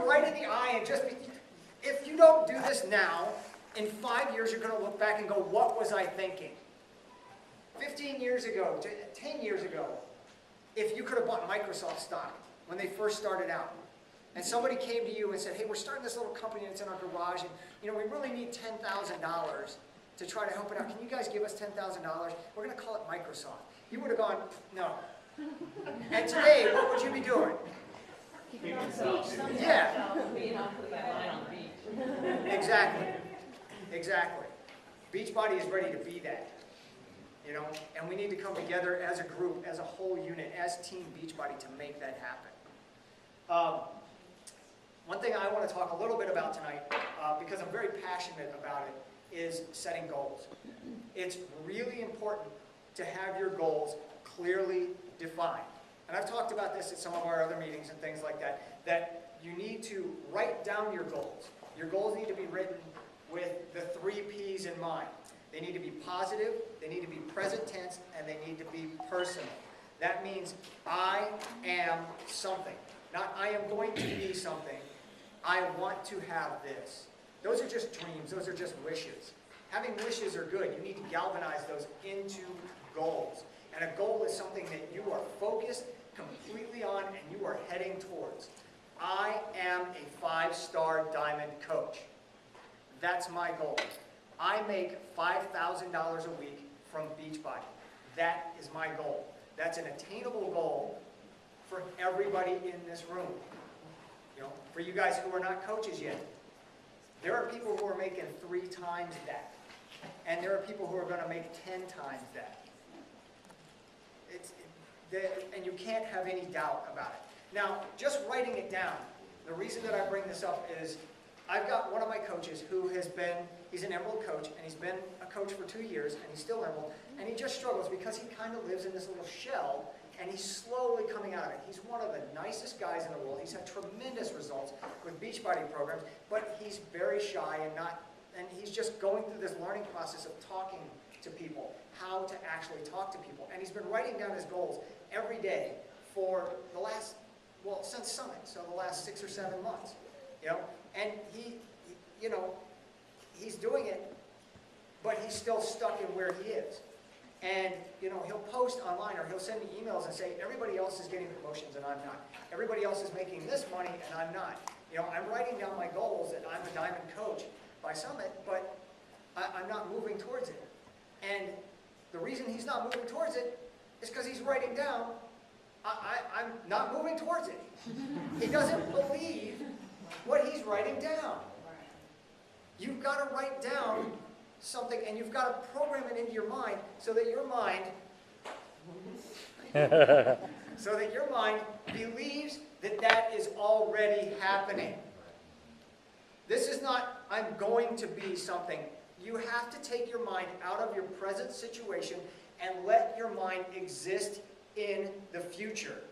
right in the eye and just be, if you don't do this now, in 5 years you're going to look back and go, what was I thinking? 15 years ago, 10 years ago, if you could have bought Microsoft stock when they first started out, and somebody came to you and said, hey, we're starting this little company that's in our garage, and we really need $10,000 to try to help it out. Can you guys give us $10,000? We're going to call it Microsoft. You would have gone, no. And today, what would you be doing? Yeah. Exactly. Exactly. Beachbody is ready to be that. And we need to come together as a group, as a whole unit, as Team Beachbody to make that happen. One thing I want to talk a little bit about tonight, because I'm very passionate about it, is setting goals. It's really important to have your goals clearly defined. And I've talked about this at some of our other meetings and things like that, that you need to write down your goals. Your goals need to be written with the 3 P's in mind. They need to be positive, they need to be present tense, and they need to be personal. That means I am something. Not I am going to be something. I want to have this. Those are just dreams. Those are just wishes. Having wishes are good. You need to galvanize those into goals. And a goal is something that you are focused completely on and you are heading towards. I am a 5-star diamond coach. That's my goal. I make $5,000 a week from Beachbody. That is my goal. That's an attainable goal for everybody in this room. For you guys who are not coaches yet, there are people who are making 3 times that. And there are people who are going to make 10 times that. And you can't have any doubt about it. Now, just writing it down, the reason that I bring this up is I've got one of my coaches who has been, he's an Emerald coach, and he's been a coach for 2 years, and he's still Emerald, and he just struggles because he kind of lives in this little shell, and he's slowly coming out of it. He's one of the nicest guys in the world. He's had tremendous results with Beachbody programs, but he's very shy and he's just going through this learning process of talking to people, how to actually talk to people. And he's been writing down his goals every day for the last, since Summit, so the last 6 or 7 months. And he's doing it, but he's still stuck in where he is. And, he'll post online or he'll send me emails and say, everybody else is getting promotions and I'm not. Everybody else is making this money and I'm not. I'm writing down my goals that I'm a diamond coach by Summit, but I'm not moving towards it. And the reason he's not moving towards it is because he's writing down, I'm not moving towards it. He doesn't believe what he's writing down. You've got to write down something and you've got to program it into your mind so that your mind believes that that is already happening. This is not, I'm going to be something. You have to take your mind out of your present situation and let your mind exist in the future.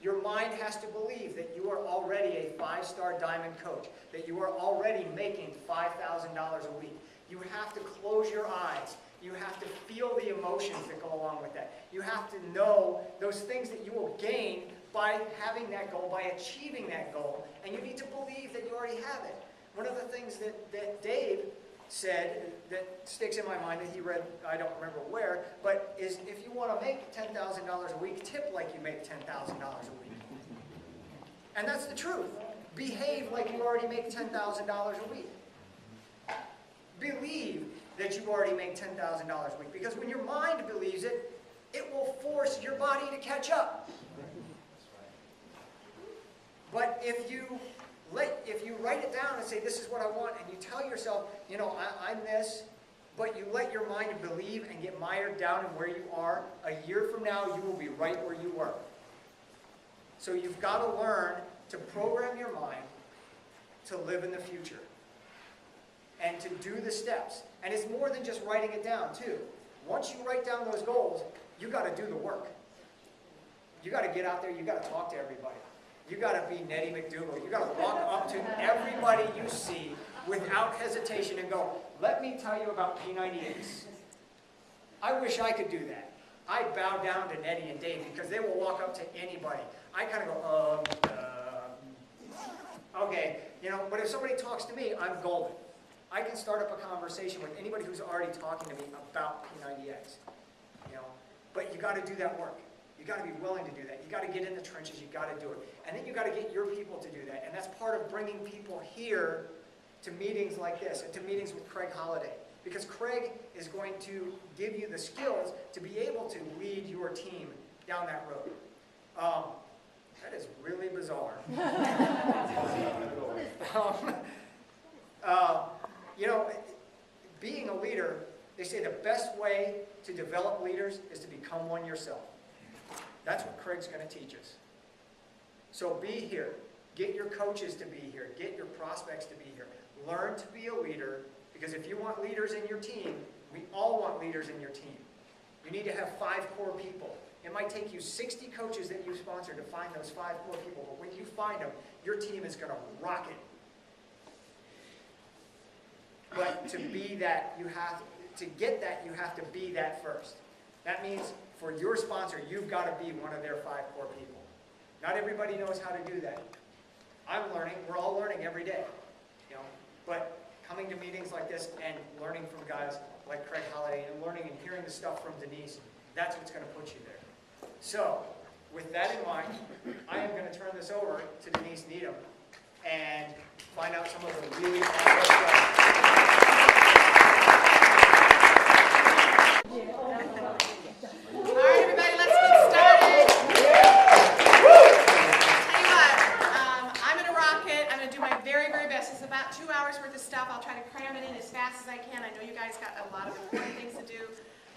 Your mind has to believe that you are already a 5-star diamond coach, that you are already making $5,000 a week. You have to close your eyes. You have to feel the emotions that go along with that. You have to know those things that you will gain by having that goal, by achieving that goal, and you need to believe that you already have it. One of the things that Dave said that sticks in my mind that he read, I don't remember where, but is if you want to make $10,000 a week, tip like you make $10,000 a week. And that's the truth. Behave like you already make $10,000 a week. Believe that you already make $10,000 a week. Because when your mind believes it, it will force your body to catch up. But if you write it down and say, this is what I want, and you tell yourself, I'm this, but you let your mind believe and get mired down in where you are, a year from now, you will be right where you were. So you've got to learn to program your mind to live in the future and to do the steps. And it's more than just writing it down, too. Once you write down those goals, you got to do the work. You got to get out there, you got to talk to everybody. You got to be Nettie McDougal. You got to walk up to everybody you see without hesitation and go, let me tell you about P90X. I wish I could do that. I bow down to Nettie and Dave because they will walk up to anybody. I kind of go, Okay, you know, but if somebody talks to me, I'm golden. I can start up a conversation with anybody who's already talking to me about P90X, you know. But you got to do that work. You got to be willing to do that. You got to get in the trenches. You got to do it, and then you got to get your people to do that. And that's part of bringing people here to meetings like this and to meetings with Craig Holliday, because Craig is going to give you the skills to be able to lead your team down that road. That is really bizarre. You know, being a leader, they say the best way to develop leaders is to become one yourself. That's what Craig's going to teach us. So be here. Get your coaches to be here. Get your prospects to be here. Learn to be a leader, because if you want leaders in your team, we all want leaders in your team. You need to have 5 core people. It might take you 60 coaches that you sponsor to find those 5 core people, but when you find them, your team is going to rock it. But to be that, to get that, you have to be that first. That means for your sponsor, you've got to be one of their 5 core people. Not everybody knows how to do that. I'm learning. We're all learning every day, you know. But coming to meetings like this and learning from guys like Craig Holliday and learning and hearing the stuff from Denise, that's what's going to put you there. So, with that in mind, I am going to turn this over to Denise Needham and find out some of the really awesome stuff. All right, everybody, let's get started. Tell you what, I'm going to rock it. I'm going to do my very, very best. It's about 2 hours worth of stuff. I'll try to cram it in as fast as I can. I know you guys got a lot of important things to do,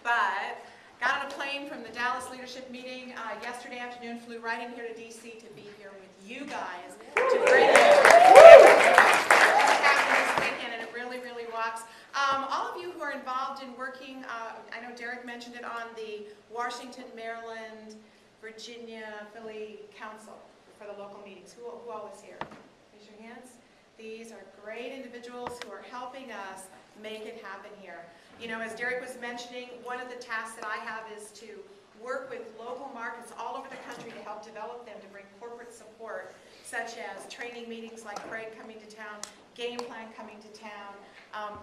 but got on a plane from the Dallas leadership meeting yesterday afternoon, flew right in here to DC to be here with you guys to bring you what's happening this weekend, and it really, really rocks. All of you who are involved in working, I know Derek mentioned it, on the Washington, Maryland, Virginia, Philly Council for the local meetings. Who all is here? Raise your hands. These are great individuals who are helping us make it happen here. You know, as Derek was mentioning, one of the tasks that I have is to work with local markets all over the country to help develop them, to bring corporate support, such as training meetings like Craig coming to town, game plan coming to town,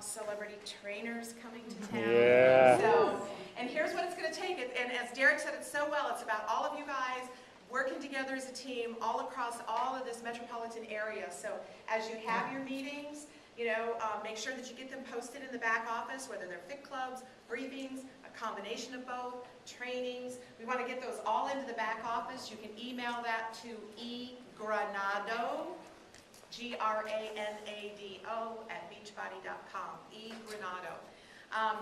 celebrity trainers coming to town. Yeah. So, and here's what it's going to take. And as Derek said it so well, it's about all of you guys working together as a team all across all of this metropolitan area. So as you have your meetings, you know, make sure that you get them posted in the back office, whether they're fit clubs, briefings, a combination of both, trainings. We want to get those all into the back office. You can email that to egranado, Granado @beachbody.com, egranado.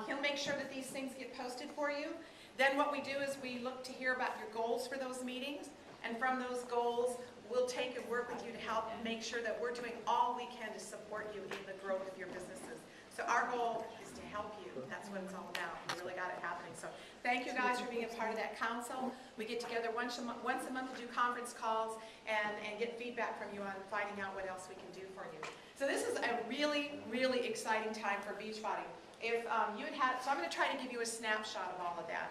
He'll make sure that these things get posted for you. Then what we do is we look to hear about your goals for those meetings, and from those goals, we'll take and work with you to help make sure that we're doing all we can to support you in the growth of your businesses. So our goal is to help you. That's what it's all about. We really got it happening. So thank you guys for being a part of that council. We get together once a month to do conference calls and get feedback from you on finding out what else we can do for you. So this is a really, really exciting time for Beachbody. If you had, so I'm going to try to give you a snapshot of all of that.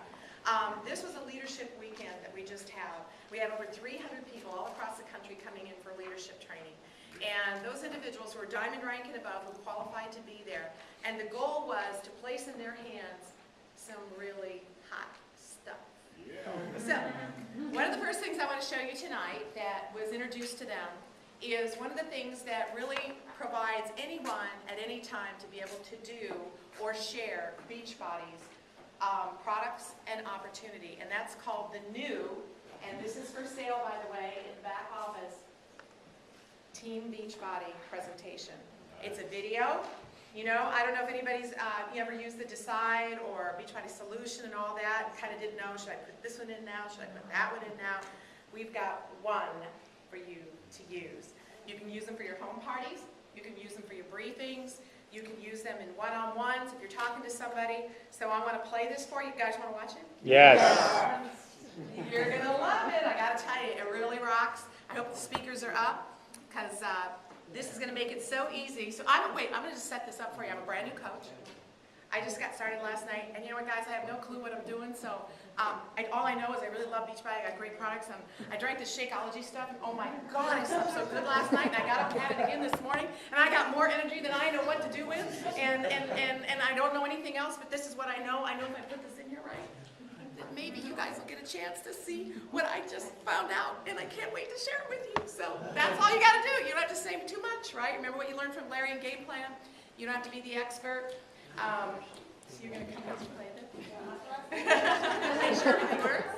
This was a leadership weekend that we just had. We had over 300 people all across the country coming in for leadership training. And those individuals who are diamond rank and above who qualified to be there. And the goal was to place in their hands some really hot stuff. Yeah. So, one of the first things I want to show you tonight that was introduced to them is one of the things that really provides anyone at any time to be able to do or share Beachbody's products and opportunity. And that's called the new, and this is for sale, by the way, in the back office, Team Beachbody presentation. It's a video. You know, I don't know if anybody's you ever used the Decide or Beachbody Solution and all that, and kind of didn't know, should I put this one in now, should I put that one in now? We've got one for you to use. You can use them for your home parties, you can use them for your briefings, you can use them in one-on-ones if you're talking to somebody. So I want to play this for you. You guys want to watch it? Yes. You're going to love it. I got to tell you, it really rocks. I hope the speakers are up, because this is going to make it so easy. So I'm going to just set this up for you. I'm a brand new coach. I just got started last night, and you know what, guys? I have no clue what I'm doing, so all I know is I really love Beachbody. I got great products. I drank this Shakeology stuff, and oh my God, I slept so good last night, and I got up and had it again this morning, and I got more energy than I know what to do with, and I don't know anything else, but this is what I know. I know if I put this in here right, that maybe you guys will get a chance to see what I just found out, and I can't wait to share it with you. So that's all you got to do. You don't have to say too much, right? Remember what you learned from Larry and Game Plan? You don't have to be the expert. So you're going to come and play this? Make sure everything works.